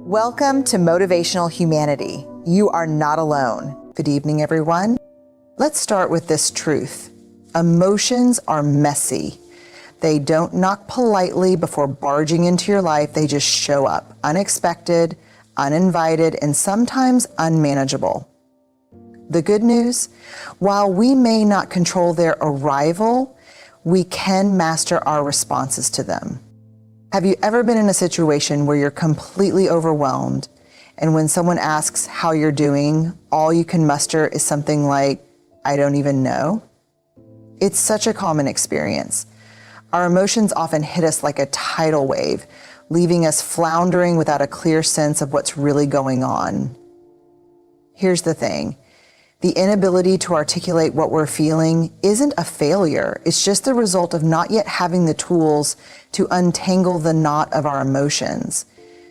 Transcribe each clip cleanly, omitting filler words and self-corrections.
Welcome to Motivational Humanity. You are not alone. Good evening, everyone. Let's start with this truth. Emotions are messy. They don't knock politely before barging into your life. They just show up, unexpected, uninvited, and sometimes unmanageable. The good news, while we may not control their arrival, we can master our responses to them. Have you ever been in a situation where you're completely overwhelmed, and when someone asks how you're doing, all you can muster is something like, "I don't even know"? It's such a common experience. Our emotions often hit us like a tidal wave, leaving us floundering without a clear sense of what's really going on. Here's the thing. The inability to articulate what we're feeling isn't a failure. It's just the result of not yet having the tools to untangle the knot of our emotions.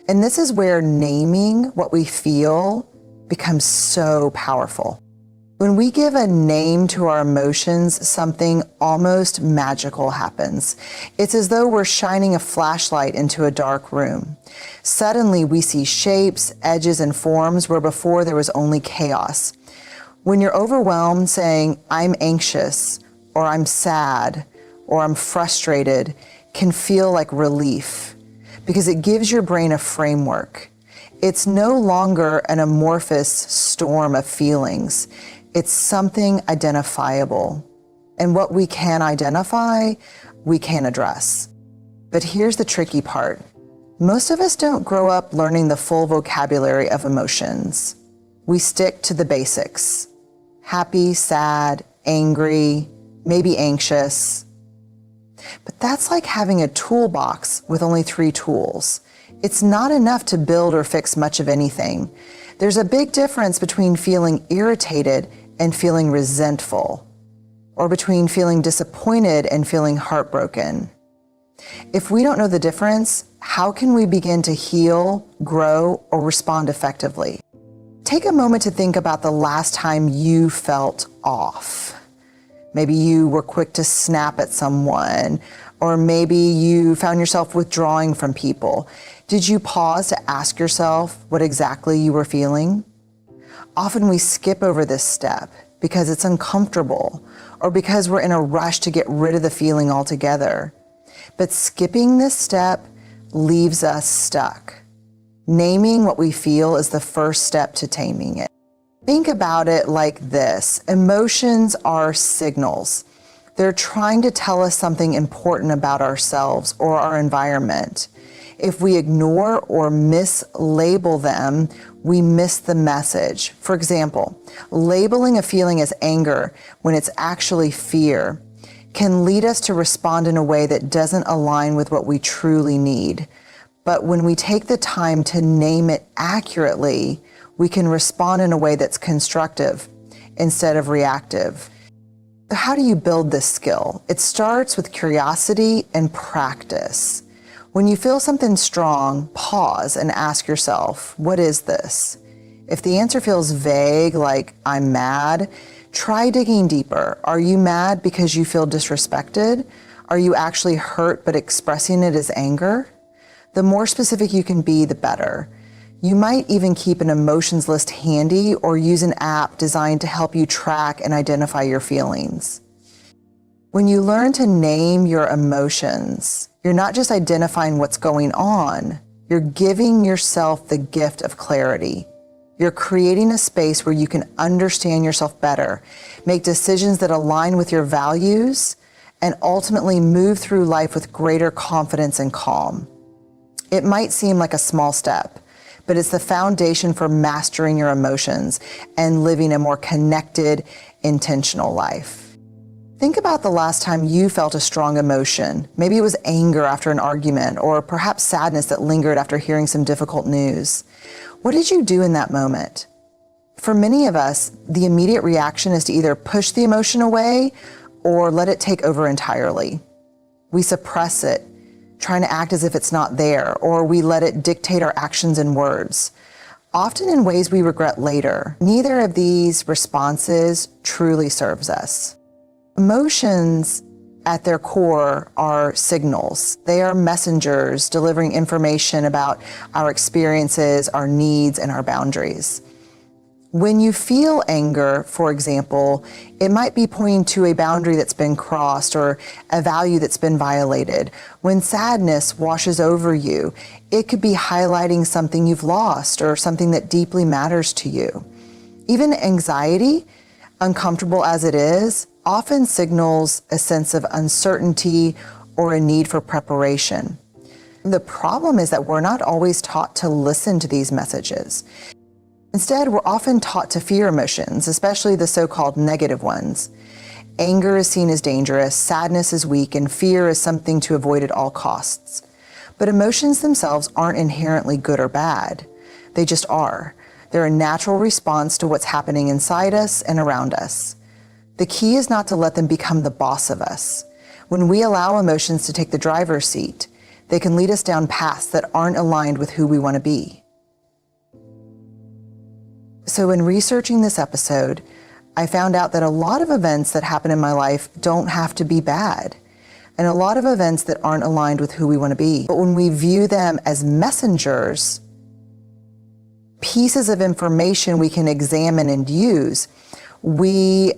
And this is where naming what we feel becomes so powerful. When we give a name to our emotions, something almost magical happens. It's as though we're shining a flashlight into a dark room. Suddenly we see shapes, edges, and forms where before there was only chaos. When you're overwhelmed, saying, "I'm anxious," or "I'm sad," or "I'm frustrated," can feel like relief because it gives your brain a framework. It's no longer an amorphous storm of feelings. It's something identifiable. And what we can identify, we can address. But here's the tricky part. Most of us don't grow up learning the full vocabulary of emotions. We stick to the basics. Happy, sad, angry, maybe anxious. But that's like having a toolbox with only 3 tools. It's not enough to build or fix much of anything. There's a big difference between feeling irritated and feeling resentful, or between feeling disappointed and feeling heartbroken. If we don't know the difference, how can we begin to heal, grow, or respond effectively? Take a moment to think about the last time you felt off. Maybe you were quick to snap at someone, or maybe you found yourself withdrawing from people. Did you pause to ask yourself what exactly you were feeling? Often we skip over this step because it's uncomfortable, or because we're in a rush to get rid of the feeling altogether. But skipping this step leaves us stuck. Naming what we feel is the first step to taming it. Think about it like this. Emotions are signals. They're trying to tell us something important about ourselves or our environment. If we ignore or mislabel them, we miss the message. For example, labeling a feeling as anger when it's actually fear can lead us to respond in a way that doesn't align with what we truly need. But when we take the time to name it accurately, we can respond in a way that's constructive instead of reactive. How do you build this skill? It starts with curiosity and practice. When you feel something strong, pause and ask yourself, what is this? If the answer feels vague, like "I'm mad," try digging deeper. Are you mad because you feel disrespected? Are you actually hurt but expressing it as anger? The more specific you can be, the better. You might even keep an emotions list handy or use an app designed to help you track and identify your feelings. When you learn to name your emotions, you're not just identifying what's going on, you're giving yourself the gift of clarity. You're creating a space where you can understand yourself better, make decisions that align with your values, and ultimately move through life with greater confidence and calm. It might seem like a small step, but it's the foundation for mastering your emotions and living a more connected, intentional life. Think about the last time you felt a strong emotion. Maybe it was anger after an argument, or perhaps sadness that lingered after hearing some difficult news. What did you do in that moment? For many of us, the immediate reaction is to either push the emotion away or let it take over entirely. We suppress it, trying to act as if it's not there, or we let it dictate our actions and words, often in ways we regret later. Neither of these responses truly serves us. Emotions at their core are signals. They are messengers delivering information about our experiences, our needs, and our boundaries. When you feel anger, for example, it might be pointing to a boundary that's been crossed or a value that's been violated. When sadness washes over you, it could be highlighting something you've lost or something that deeply matters to you. Even anxiety, uncomfortable as it is, often signals a sense of uncertainty or a need for preparation. The problem is that we're not always taught to listen to these messages. Instead, we're often taught to fear emotions, especially the so-called negative ones. Anger is seen as dangerous, sadness is weak, and fear is something to avoid at all costs. But emotions themselves aren't inherently good or bad. They just are. They're a natural response to what's happening inside us and around us. The key is not to let them become the boss of us. When we allow emotions to take the driver's seat, they can lead us down paths that aren't aligned with who we want to be. So in researching this episode, I found out that a lot of events that happen in my life don't have to be bad, and a lot of events that aren't aligned with who we want to be. But when we view them as messengers, pieces of information we can examine and use, we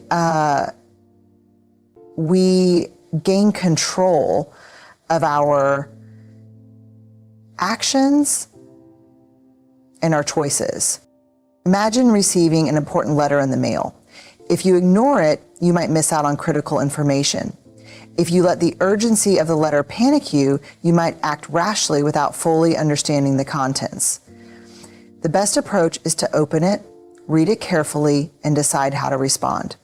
gain control of our actions and our choices. Imagine receiving an important letter in the mail. If you ignore it, you might miss out on critical information. If you let the urgency of the letter panic you, you might act rashly without fully understanding the contents. The best approach is to open it, read it carefully, and decide how to respond.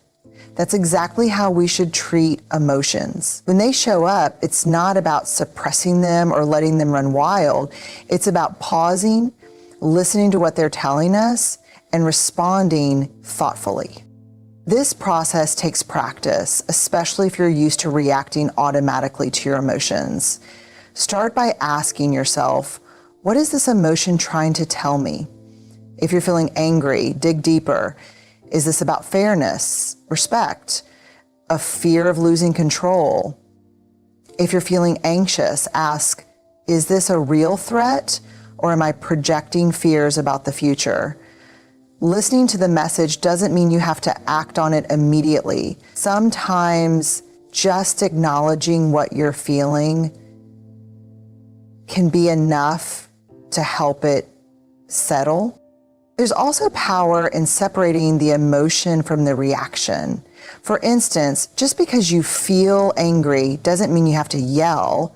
That's exactly how we should treat emotions. When they show up, it's not about suppressing them or letting them run wild. It's about pausing, listening to what they're telling us, and responding thoughtfully. This process takes practice, especially if you're used to reacting automatically to your emotions. Start by asking yourself, what is this emotion trying to tell me? If you're feeling angry, dig deeper. Is this about fairness, respect, a fear of losing control? If you're feeling anxious, ask, is this a real threat, or am I projecting fears about the future? Listening to the message doesn't mean you have to act on it immediately. Sometimes just acknowledging what you're feeling can be enough to help it settle. There's also power in separating the emotion from the reaction. For instance, just because you feel angry doesn't mean you have to yell.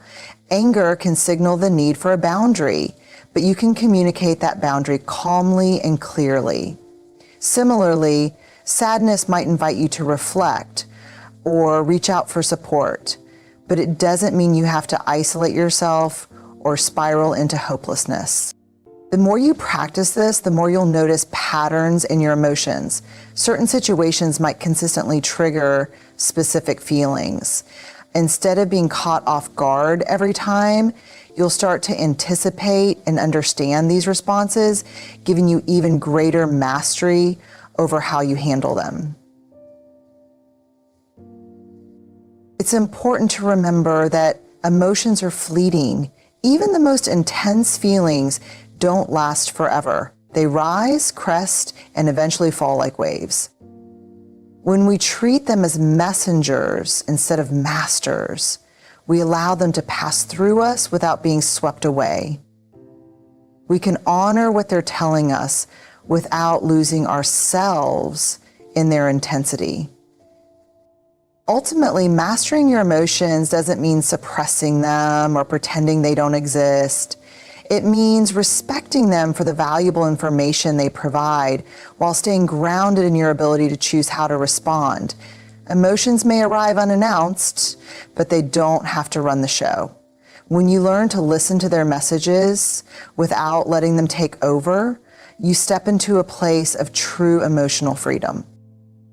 Anger can signal the need for a boundary, but you can communicate that boundary calmly and clearly. Similarly, sadness might invite you to reflect or reach out for support, but it doesn't mean you have to isolate yourself or spiral into hopelessness. The more you practice this, the more you'll notice patterns in your emotions. Certain situations might consistently trigger specific feelings. Instead of being caught off guard every time, you'll start to anticipate and understand these responses, giving you even greater mastery over how you handle them. It's important to remember that emotions are fleeting. Even the most intense feelings don't last forever. They rise, crest, and eventually fall like waves. When we treat them as messengers instead of masters, we allow them to pass through us without being swept away. We can honor what they're telling us without losing ourselves in their intensity. Ultimately, mastering your emotions doesn't mean suppressing them or pretending they don't exist. It means respecting them for the valuable information they provide while staying grounded in your ability to choose how to respond. Emotions may arrive unannounced, but they don't have to run the show. When you learn to listen to their messages without letting them take over, you step into a place of true emotional freedom.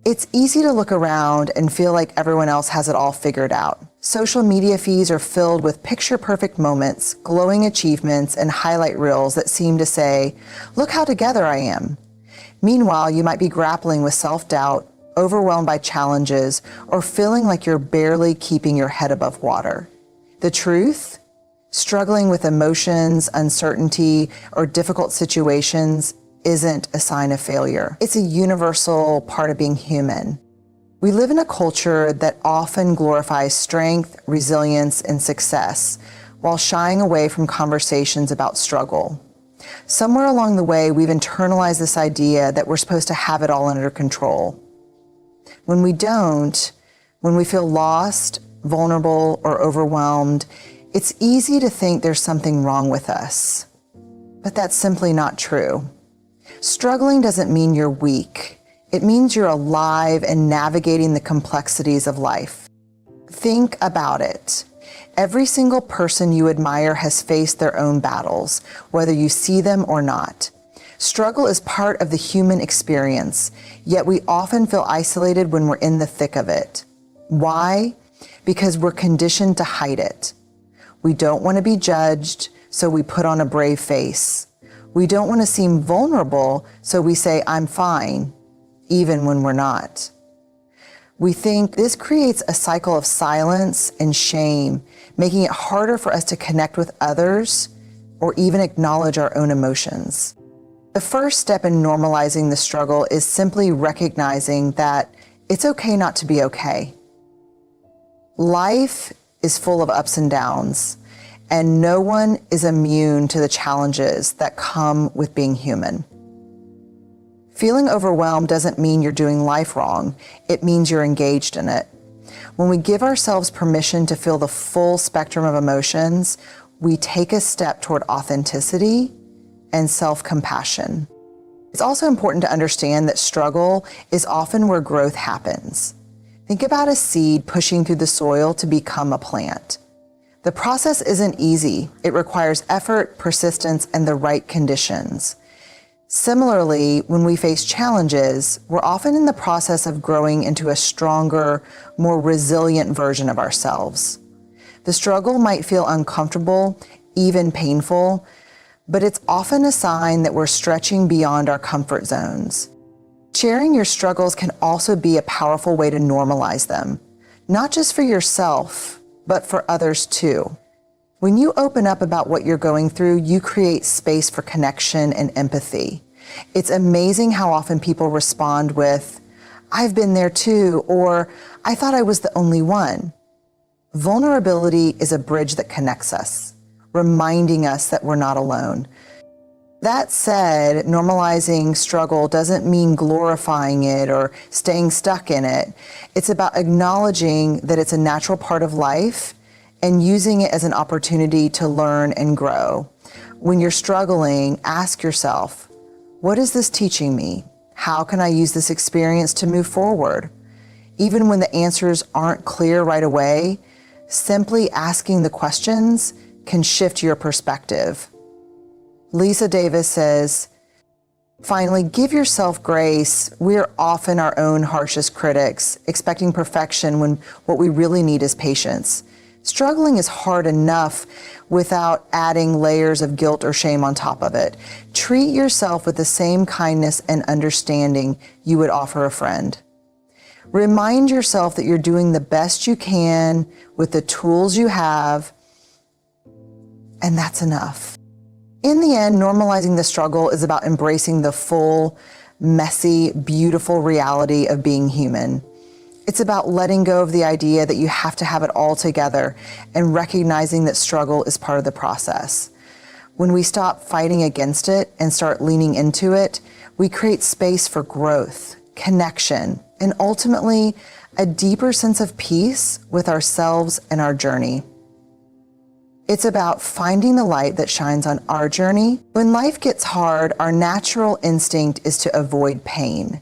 It's easy to look around and feel like everyone else has it all figured out. Social media feeds are filled with picture-perfect moments, glowing achievements, and highlight reels that seem to say, "Look how together I am." Meanwhile, you might be grappling with self-doubt, overwhelmed by challenges, or feeling like you're barely keeping your head above water. The truth? Struggling with emotions, uncertainty, or difficult situations isn't a sign of failure. It's a universal part of being human. We live in a culture that often glorifies strength, resilience, and success, while shying away from conversations about struggle. Somewhere along the way, we've internalized this idea that we're supposed to have it all under control. When we don't, when we feel lost, vulnerable, or overwhelmed, it's easy to think there's something wrong with us. But that's simply not true. Struggling doesn't mean you're weak. It means you're alive and navigating the complexities of life. Think about it. Every single person you admire has faced their own battles, whether you see them or not. Struggle is part of the human experience, yet we often feel isolated when we're in the thick of it. Why? Because we're conditioned to hide it. We don't want to be judged, so we put on a brave face. We don't want to seem vulnerable, so we say, "I'm fine," even when we're not. We think this creates a cycle of silence and shame, making it harder for us to connect with others or even acknowledge our own emotions. The first step in normalizing the struggle is simply recognizing that it's okay not to be okay. Life is full of ups and downs, and no one is immune to the challenges that come with being human. Feeling overwhelmed doesn't mean you're doing life wrong. It means you're engaged in it. When we give ourselves permission to feel the full spectrum of emotions, we take a step toward authenticity and self-compassion. It's also important to understand that struggle is often where growth happens. Think about a seed pushing through the soil to become a plant. The process isn't easy. It requires effort, persistence, and the right conditions. Similarly, when we face challenges, we're often in the process of growing into a stronger, more resilient version of ourselves. The struggle might feel uncomfortable, even painful, but it's often a sign that we're stretching beyond our comfort zones. Sharing your struggles can also be a powerful way to normalize them, not just for yourself, but for others too. When you open up about what you're going through, you create space for connection and empathy. It's amazing how often people respond with, "I've been there too," or "I thought I was the only one." Vulnerability is a bridge that connects us, reminding us that we're not alone. That said, normalizing struggle doesn't mean glorifying it or staying stuck in it. It's about acknowledging that it's a natural part of life and using it as an opportunity to learn and grow. When you're struggling, ask yourself, what is this teaching me? How can I use this experience to move forward? Even when the answers aren't clear right away, simply asking the questions can shift your perspective. Lisa Davis says, finally, give yourself grace. We're often our own harshest critics, expecting perfection when what we really need is patience. Struggling is hard enough without adding layers of guilt or shame on top of it. Treat yourself with the same kindness and understanding you would offer a friend. Remind yourself that you're doing the best you can with the tools you have, and that's enough. In the end, normalizing the struggle is about embracing the full, messy, beautiful reality of being human. It's about letting go of the idea that you have to have it all together and recognizing that struggle is part of the process. When we stop fighting against it and start leaning into it, we create space for growth, connection, and ultimately a deeper sense of peace with ourselves and our journey. It's about finding the light that shines on our journey. When life gets hard, our natural instinct is to avoid pain.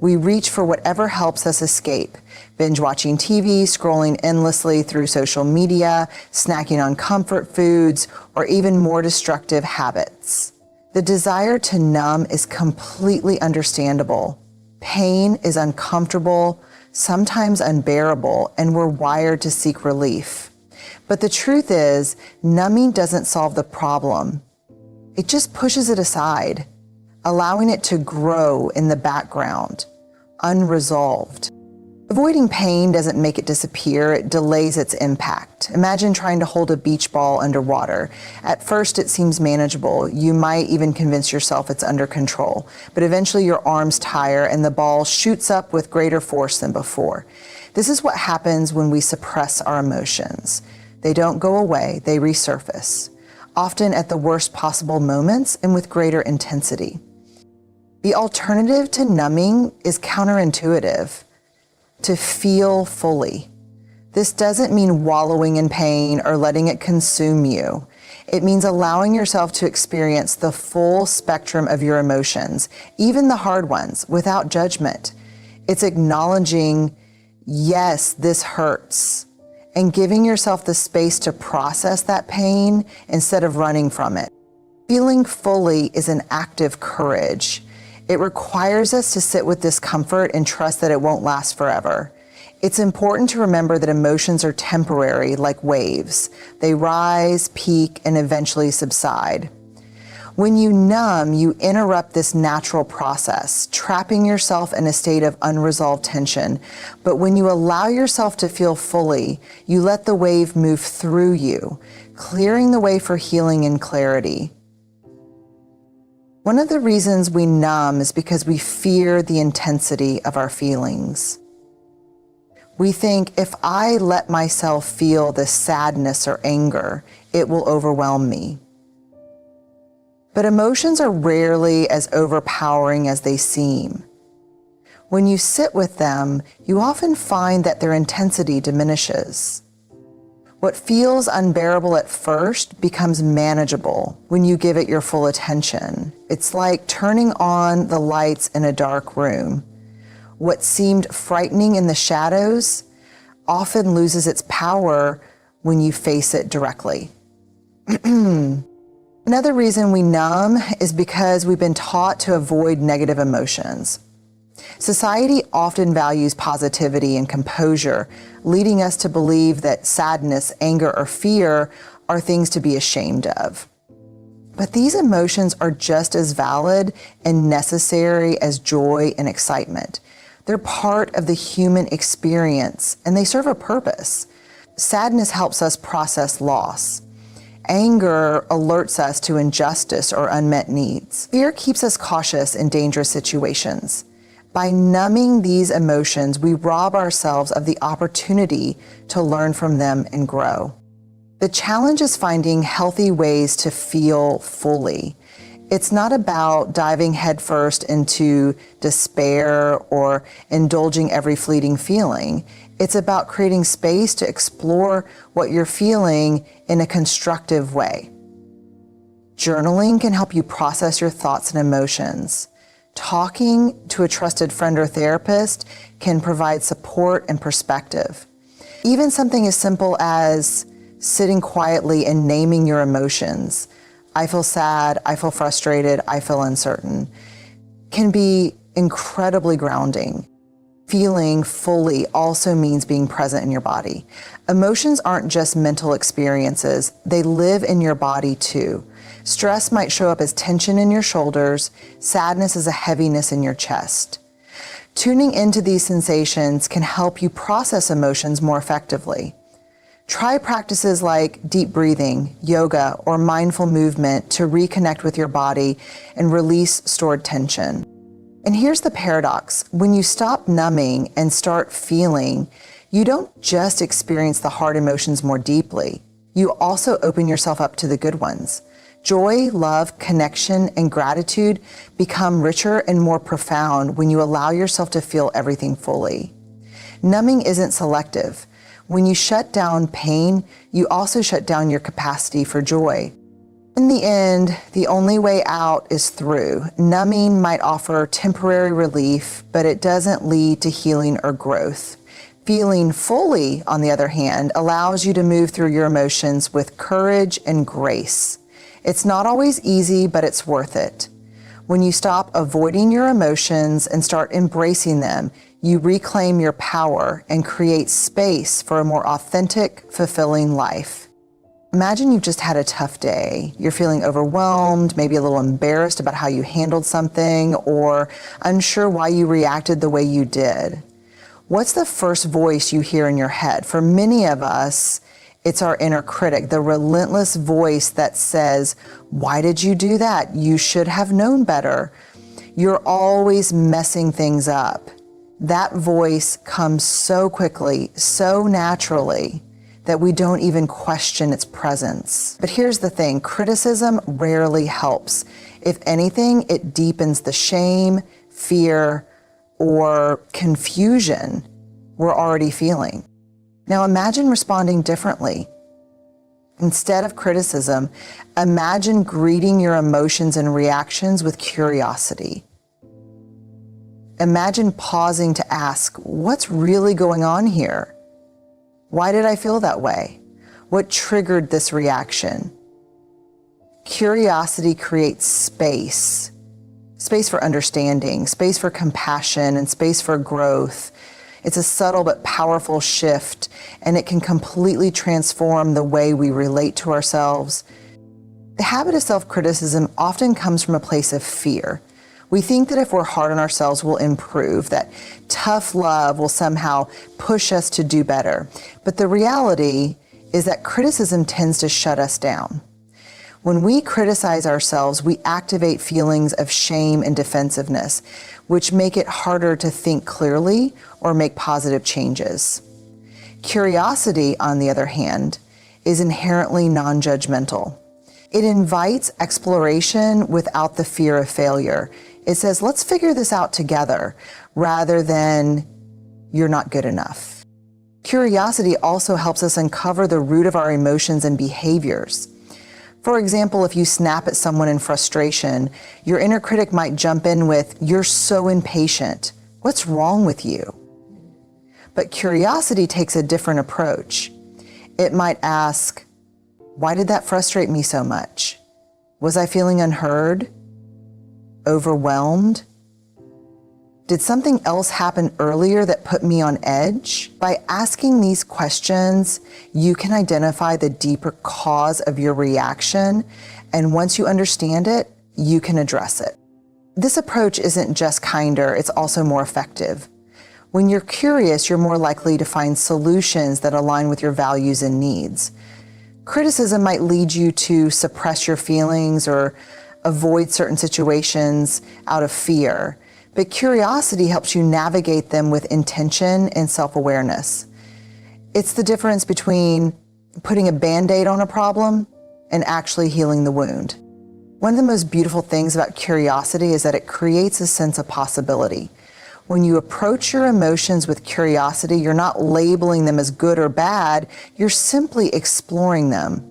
We reach for whatever helps us escape, binge watching TV, scrolling endlessly through social media, snacking on comfort foods, or even more destructive habits. The desire to numb is completely understandable. Pain is uncomfortable, sometimes unbearable, and we're wired to seek relief. But the truth is, numbing doesn't solve the problem. It just pushes it aside, allowing it to grow in the background. unresolved. Avoiding pain doesn't make it disappear, it delays its impact. Imagine trying to hold a beach ball underwater. At first it seems manageable. You might even convince yourself it's under control. But eventually your arms tire and the ball shoots up with greater force than before. This is what happens when we suppress our emotions. They don't go away, they resurface, often at the worst possible moments and with greater intensity. The alternative to numbing is counterintuitive. To feel fully. This doesn't mean wallowing in pain or letting it consume you. It means allowing yourself to experience the full spectrum of your emotions, even the hard ones, without judgment. It's acknowledging, yes, this hurts, and giving yourself the space to process that pain instead of running from it. Feeling fully is an act of courage. It requires us to sit with discomfort and trust that it won't last forever. It's important to remember that emotions are temporary, like waves. They rise, peak, and eventually subside. When you numb, you interrupt this natural process, trapping yourself in a state of unresolved tension. But when you allow yourself to feel fully, you let the wave move through you, clearing the way for healing and clarity. One of the reasons we numb is because we fear the intensity of our feelings. We think, if I let myself feel this sadness or anger, it will overwhelm me. But emotions are rarely as overpowering as they seem. When you sit with them, you often find that their intensity diminishes. What feels unbearable at first becomes manageable when you give it your full attention. It's like turning on the lights in a dark room. What seemed frightening in the shadows often loses its power when you face it directly. Another reason we numb is because we've been taught to avoid negative emotions. Society often values positivity and composure, leading us to believe that sadness, anger, or fear are things to be ashamed of. But these emotions are just as valid and necessary as joy and excitement. They're part of the human experience, and they serve a purpose. Sadness helps us process loss. Anger alerts us to injustice or unmet needs. Fear keeps us cautious in dangerous situations. By numbing these emotions, we rob ourselves of the opportunity to learn from them and grow. The challenge is finding healthy ways to feel fully. It's not about diving headfirst into despair or indulging every fleeting feeling. It's about creating space to explore what you're feeling in a constructive way. Journaling can help you process your thoughts and emotions. Talking to a trusted friend or therapist can provide support and perspective. Even something as simple as sitting quietly and naming your emotions, I feel sad, I feel frustrated, I feel uncertain, can be incredibly grounding. Feeling fully also means being present in your body. Emotions aren't just mental experiences, they live in your body too. Stress might show up as tension in your shoulders, sadness as a heaviness in your chest. Tuning into these sensations can help you process emotions more effectively. Try practices like deep breathing, yoga, or mindful movement to reconnect with your body and release stored tension. And here's the paradox. When you stop numbing and start feeling, you don't just experience the hard emotions more deeply. You also open yourself up to the good ones. Joy, love, connection, and gratitude become richer and more profound when you allow yourself to feel everything fully. Numbing isn't selective. When you shut down pain, you also shut down your capacity for joy. In the end, the only way out is through. Numbing might offer temporary relief, but it doesn't lead to healing or growth. Feeling fully, on the other hand, allows you to move through your emotions with courage and grace. It's not always easy, but it's worth it. When you stop avoiding your emotions and start embracing them, you reclaim your power and create space for a more authentic, fulfilling life. Imagine you've just had a tough day. You're feeling overwhelmed, maybe a little embarrassed about how you handled something, or unsure why you reacted the way you did. What's the first voice you hear in your head? For many of us, it's our inner critic, the relentless voice that says, "Why did you do that? You should have known better. You're always messing things up." That voice comes so quickly, so naturally, that we don't even question its presence. But here's the thing, criticism rarely helps. If anything, it deepens the shame, fear, or confusion we're already feeling. Now imagine responding differently. Instead of criticism, imagine greeting your emotions and reactions with curiosity. Imagine pausing to ask, what's really going on here? Why did I feel that way? What triggered this reaction? Curiosity creates space for understanding, space for compassion, and space for growth. It's a subtle but powerful shift, and it can completely transform the way we relate to ourselves. The habit of self-criticism often comes from a place of fear. We think that if we're hard on ourselves, we'll improve, that tough love will somehow push us to do better. But the reality is that criticism tends to shut us down. When we criticize ourselves, we activate feelings of shame and defensiveness, which make it harder to think clearly or make positive changes. Curiosity, on the other hand, is inherently non-judgmental. It invites exploration without the fear of failure. It says, let's figure this out together, rather than you're not good enough. Curiosity also helps us uncover the root of our emotions and behaviors. For example, if you snap at someone in frustration, your inner critic might jump in with, "You're so impatient. What's wrong with you?" But curiosity takes a different approach. It might ask, "Why did that frustrate me so much? Was I feeling unheard? Overwhelmed? Did something else happen earlier that put me on edge?" By asking these questions, you can identify the deeper cause of your reaction, and once you understand it, you can address it. This approach isn't just kinder, it's also more effective. When you're curious, you're more likely to find solutions that align with your values and needs. Criticism might lead you to suppress your feelings or avoid certain situations out of fear, but curiosity helps you navigate them with intention and self-awareness. It's the difference between putting a Band-Aid on a problem and actually healing the wound. One of the most beautiful things about curiosity is that it creates a sense of possibility. When you approach your emotions with curiosity, you're not labeling them as good or bad, you're simply exploring them.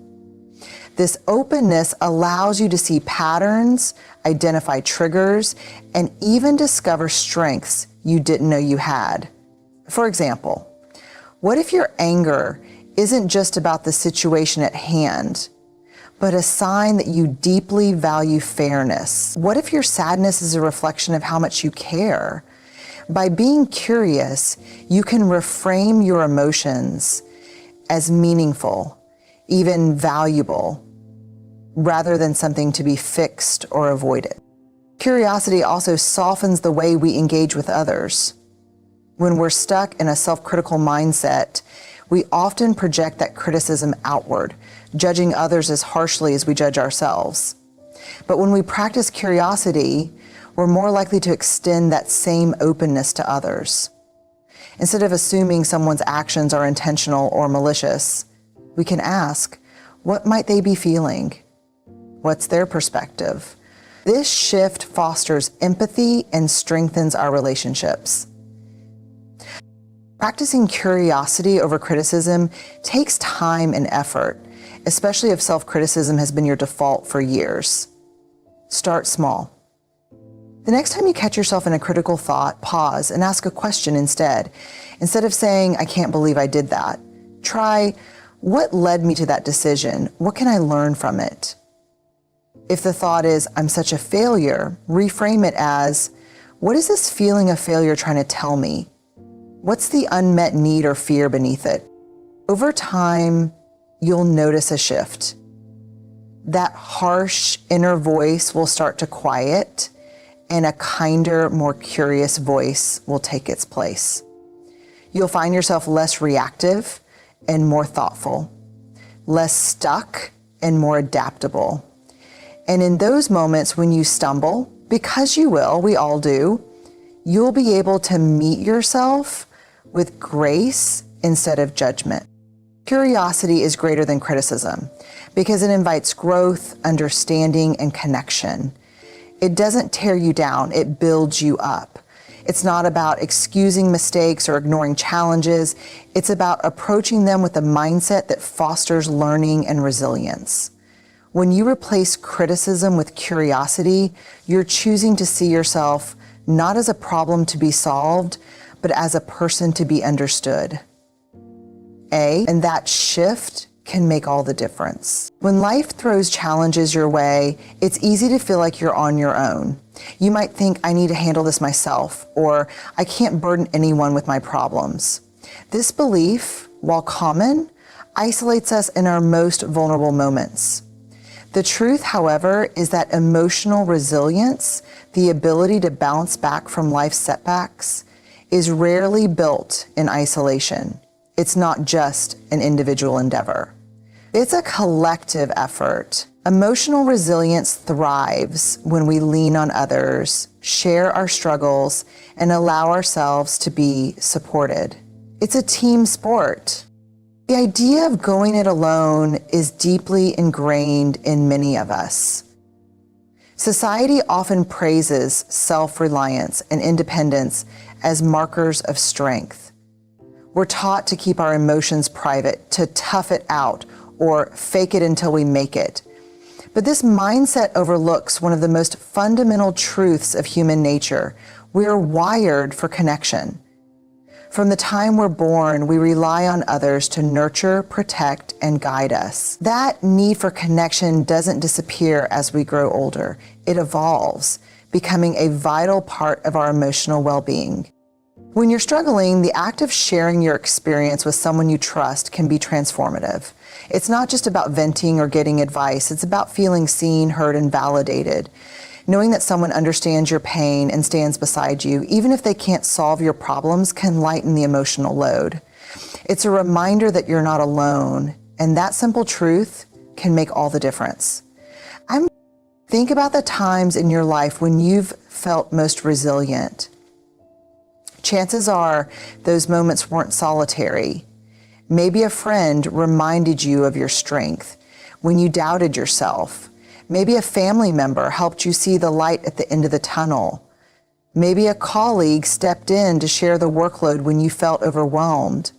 This openness allows you to see patterns, identify triggers, and even discover strengths you didn't know you had. For example, what if your anger isn't just about the situation at hand, but a sign that you deeply value fairness? What if your sadness is a reflection of how much you care? By being curious, you can reframe your emotions as meaningful, even valuable, rather than something to be fixed or avoided. Curiosity also softens the way we engage with others. When we're stuck in a self-critical mindset, we often project that criticism outward, judging others as harshly as we judge ourselves. But when we practice curiosity, we're more likely to extend that same openness to others. Instead of assuming someone's actions are intentional or malicious, we can ask, what might they be feeling? What's their perspective? This shift fosters empathy and strengthens our relationships. Practicing curiosity over criticism takes time and effort, especially if self-criticism has been your default for years. Start small. The next time you catch yourself in a critical thought, pause and ask a question instead. Instead of saying, "I can't believe I did that," try, "What led me to that decision? What can I learn from it?" If the thought is, "I'm such a failure," reframe it as, "What is this feeling of failure trying to tell me? What's the unmet need or fear beneath it?" Over time, you'll notice a shift. That harsh inner voice will start to quiet, and a kinder, more curious voice will take its place. You'll find yourself less reactive and more thoughtful, less stuck and more adaptable. And in those moments when you stumble, because you will, we all do, you'll be able to meet yourself with grace instead of judgment. Curiosity is greater than criticism because it invites growth, understanding, and connection. It doesn't tear you down, it builds you up. It's not about excusing mistakes or ignoring challenges. It's about approaching them with a mindset that fosters learning and resilience. When you replace criticism with curiosity, you're choosing to see yourself not as a problem to be solved, but as a person to be understood. And that shift can make all the difference. When life throws challenges your way, it's easy to feel like you're on your own. You might think, I need to handle this myself, or I can't burden anyone with my problems. This belief, while common, isolates us in our most vulnerable moments. The truth, however, is that emotional resilience, the ability to bounce back from life's setbacks, is rarely built in isolation. It's not just an individual endeavor. It's a collective effort. Emotional resilience thrives when we lean on others, share our struggles, and allow ourselves to be supported. It's a team sport. The idea of going it alone is deeply ingrained in many of us. Society often praises self-reliance and independence as markers of strength. We're taught to keep our emotions private, to tough it out, or fake it until we make it. But this mindset overlooks one of the most fundamental truths of human nature. We're wired for connection. From the time we're born, we rely on others to nurture, protect, and guide us. That need for connection doesn't disappear as we grow older. It evolves, becoming a vital part of our emotional well-being. When you're struggling, the act of sharing your experience with someone you trust can be transformative. It's not just about venting or getting advice. It's about feeling seen, heard, and validated. Knowing that someone understands your pain and stands beside you, even if they can't solve your problems, can lighten the emotional load. It's a reminder that you're not alone, and that simple truth can make all the difference. Think about the times in your life when you've felt most resilient. Chances are those moments weren't solitary. Maybe a friend reminded you of your strength when you doubted yourself. Maybe a family member helped you see the light at the end of the tunnel. Maybe a colleague stepped in to share the workload when you felt overwhelmed.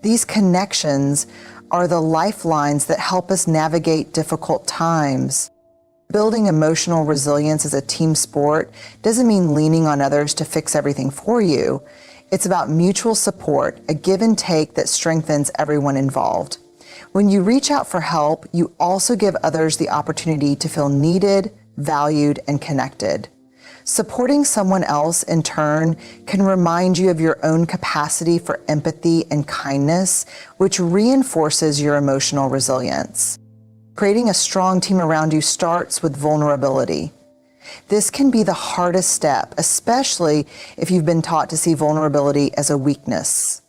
These connections are the lifelines that help us navigate difficult times. Building emotional resilience as a team sport doesn't mean leaning on others to fix everything for you. It's about mutual support, a give and take that strengthens everyone involved. When you reach out for help, you also give others the opportunity to feel needed, valued, and connected. Supporting someone else, in turn, can remind you of your own capacity for empathy and kindness, which reinforces your emotional resilience. Creating a strong team around you starts with vulnerability. This can be the hardest step, especially if you've been taught to see vulnerability as a weakness.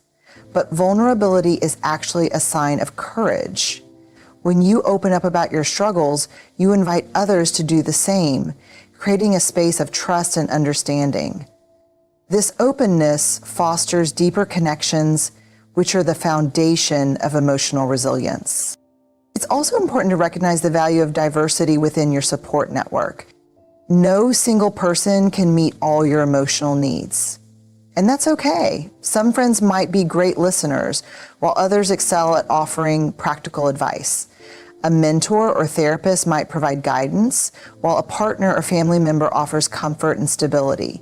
But vulnerability is actually a sign of courage. When you open up about your struggles, you invite others to do the same, creating a space of trust and understanding. This openness fosters deeper connections, which are the foundation of emotional resilience. It's also important to recognize the value of diversity within your support network. No single person can meet all your emotional needs. And that's okay. Some friends might be great listeners, while others excel at offering practical advice. A mentor or therapist might provide guidance, while a partner or family member offers comfort and stability.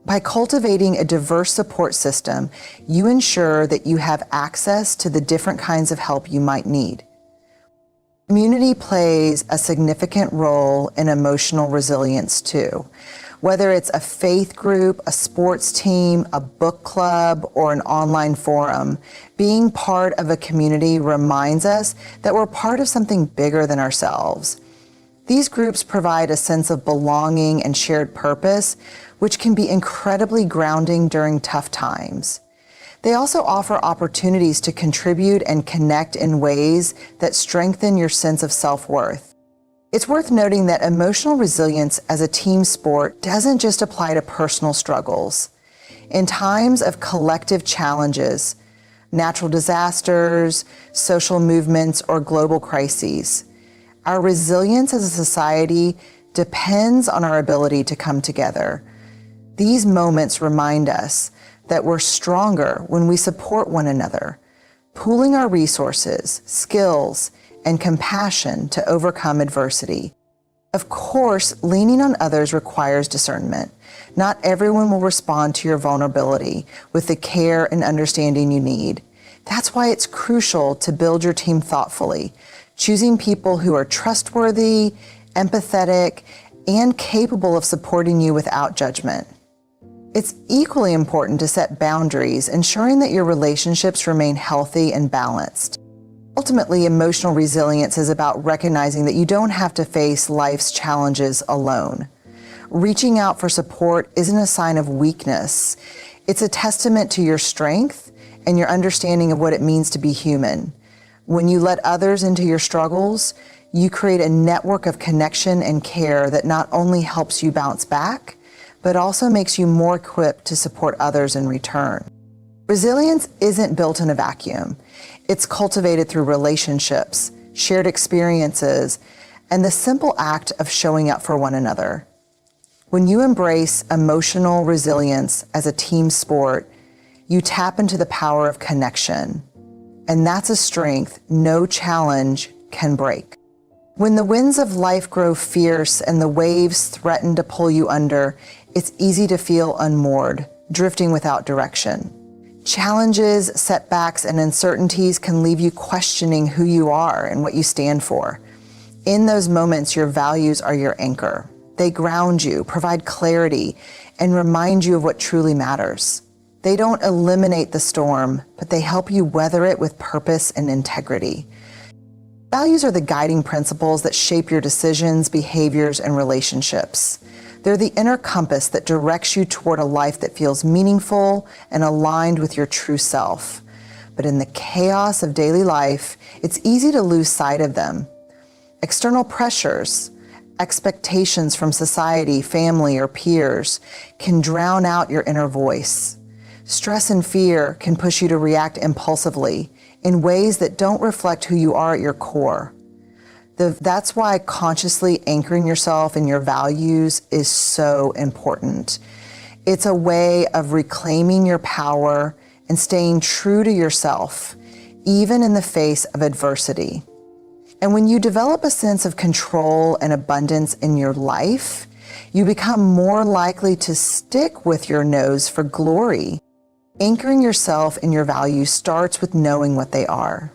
By cultivating a diverse support system, you ensure that you have access to the different kinds of help you might need. Community plays a significant role in emotional resilience too. Whether it's a faith group, a sports team, a book club, or an online forum, being part of a community reminds us that we're part of something bigger than ourselves. These groups provide a sense of belonging and shared purpose, which can be incredibly grounding during tough times. They also offer opportunities to contribute and connect in ways that strengthen your sense of self-worth. It's worth noting that emotional resilience as a team sport doesn't just apply to personal struggles. In times of collective challenges, natural disasters, social movements, or global crises, our resilience as a society depends on our ability to come together. These moments remind us that we're stronger when we support one another, pooling our resources, skills, and compassion to overcome adversity. Of course, leaning on others requires discernment. Not everyone will respond to your vulnerability with the care and understanding you need. That's why it's crucial to build your team thoughtfully, choosing people who are trustworthy, empathetic, and capable of supporting you without judgment. It's equally important to set boundaries, ensuring that your relationships remain healthy and balanced. Ultimately, emotional resilience is about recognizing that you don't have to face life's challenges alone. Reaching out for support isn't a sign of weakness. It's a testament to your strength and your understanding of what it means to be human. When you let others into your struggles, you create a network of connection and care that not only helps you bounce back, but also makes you more equipped to support others in return. Resilience isn't built in a vacuum. It's cultivated through relationships, shared experiences, and the simple act of showing up for one another. When you embrace emotional resilience as a team sport, you tap into the power of connection. And that's a strength no challenge can break. When the winds of life grow fierce and the waves threaten to pull you under, it's easy to feel unmoored, drifting without direction. Challenges, setbacks, and uncertainties can leave you questioning who you are and what you stand for. In those moments, your values are your anchor. They ground you, provide clarity, and remind you of what truly matters. They don't eliminate the storm, but they help you weather it with purpose and integrity. Values are the guiding principles that shape your decisions, behaviors, and relationships. They're the inner compass that directs you toward a life that feels meaningful and aligned with your true self. But in the chaos of daily life, it's easy to lose sight of them. External pressures, expectations from society, family, or peers can drown out your inner voice. Stress and fear can push you to react impulsively in ways that don't reflect who you are at your core. That's why consciously anchoring yourself in your values is so important. It's a way of reclaiming your power and staying true to yourself, even in the face of adversity. And when you develop a sense of control and abundance in your life, you become more likely to stick with your nose for glory. Anchoring yourself in your values starts with knowing what they are.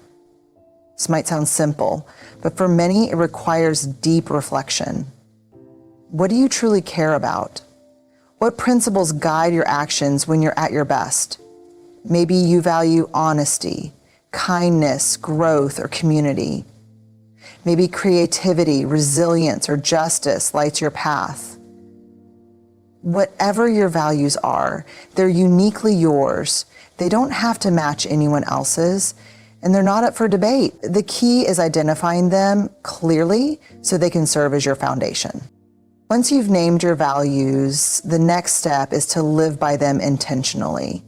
This might sound simple, but for many it requires deep reflection. What do you truly care about? What principles guide your actions when you're at your best? Maybe you value honesty, kindness, growth, or community. Maybe creativity, resilience, or justice lights your path. Whatever your values are, they're uniquely yours. They don't have to match anyone else's, and they're not up for debate. The key is identifying them clearly so they can serve as your foundation. Once you've named your values, the next step is to live by them intentionally.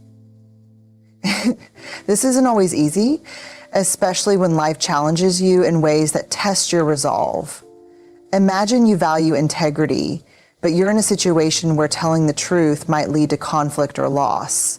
This isn't always easy, especially when life challenges you in ways that test your resolve. Imagine you value integrity, but you're in a situation where telling the truth might lead to conflict or loss.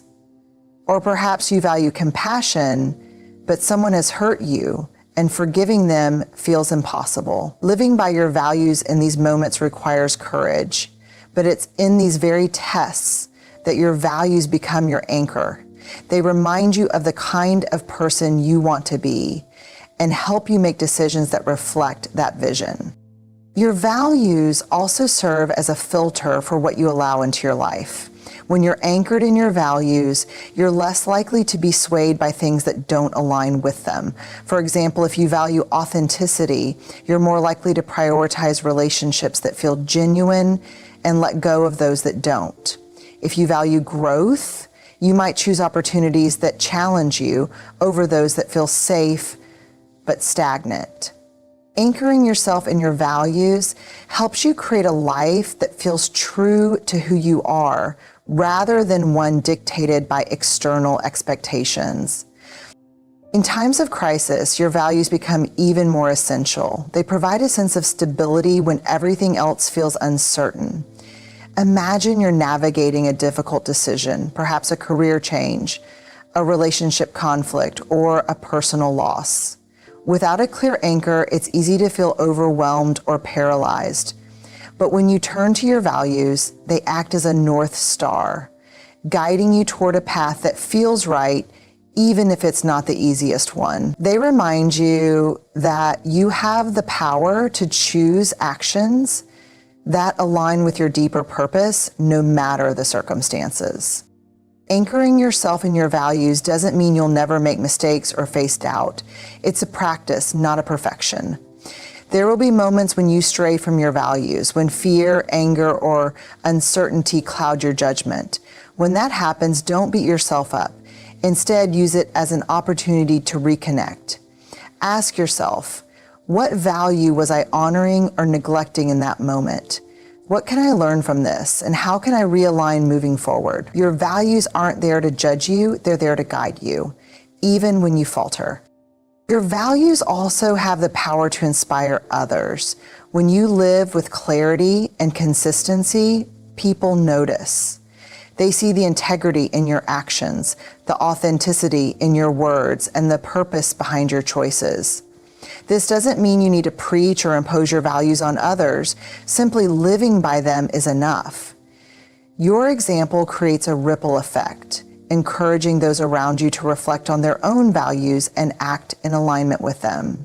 Or perhaps you value compassion, but someone has hurt you and forgiving them feels impossible. Living by your values in these moments requires courage, but it's in these very tests that your values become your anchor. They remind you of the kind of person you want to be and help you make decisions that reflect that vision. Your values also serve as a filter for what you allow into your life. When you're anchored in your values, you're less likely to be swayed by things that don't align with them. For example, if you value authenticity, you're more likely to prioritize relationships that feel genuine and let go of those that don't. If you value growth, you might choose opportunities that challenge you over those that feel safe but stagnant. Anchoring yourself in your values helps you create a life that feels true to who you are, rather than one dictated by external expectations. In times of crisis, your values become even more essential. They provide a sense of stability when everything else feels uncertain. Imagine you're navigating a difficult decision, perhaps a career change, a relationship conflict, or a personal loss. Without a clear anchor, it's easy to feel overwhelmed or paralyzed. But when you turn to your values, they act as a North Star, guiding you toward a path that feels right, even if it's not the easiest one. They remind you that you have the power to choose actions that align with your deeper purpose, no matter the circumstances. Anchoring yourself in your values doesn't mean you'll never make mistakes or face doubt. It's a practice, not a perfection. There will be moments when you stray from your values, when fear, anger, or uncertainty cloud your judgment. When that happens, don't beat yourself up. Instead, use it as an opportunity to reconnect. Ask yourself, what value was I honoring or neglecting in that moment? What can I learn from this, and how can I realign moving forward? Your values aren't there to judge you, they're there to guide you, even when you falter. Your values also have the power to inspire others. When you live with clarity and consistency, people notice. They see the integrity in your actions, the authenticity in your words, and the purpose behind your choices. This doesn't mean you need to preach or impose your values on others. Simply living by them is enough. Your example creates a ripple effect, encouraging those around you to reflect on their own values and act in alignment with them.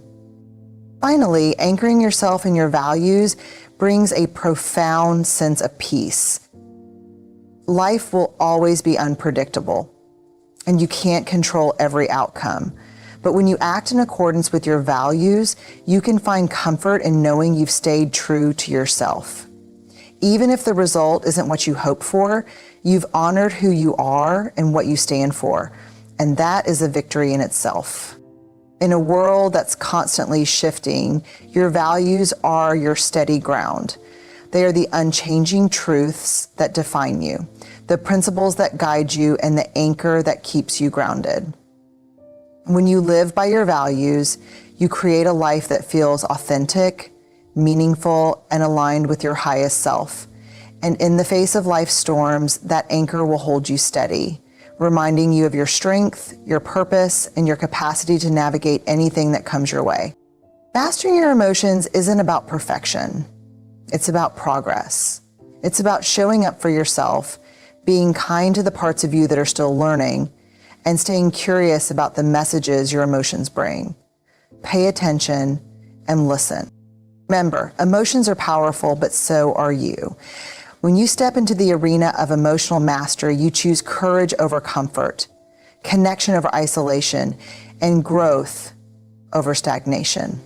Finally, anchoring yourself in your values brings a profound sense of peace. Life will always be unpredictable, and you can't control every outcome. But when you act in accordance with your values, you can find comfort in knowing you've stayed true to yourself. Even if the result isn't what you hope for, you've honored who you are and what you stand for, and that is a victory in itself. In a world that's constantly shifting, your values are your steady ground. They are the unchanging truths that define you, the principles that guide you, and the anchor that keeps you grounded. When you live by your values, you create a life that feels authentic, meaningful, and aligned with your highest self. And in the face of life's storms, that anchor will hold you steady, reminding you of your strength, your purpose, and your capacity to navigate anything that comes your way. Mastering your emotions isn't about perfection. It's about progress. It's about showing up for yourself, being kind to the parts of you that are still learning, and staying curious about the messages your emotions bring. Pay attention and listen. Remember, emotions are powerful, but so are you. When you step into the arena of emotional mastery, you choose courage over comfort, connection over isolation, and growth over stagnation.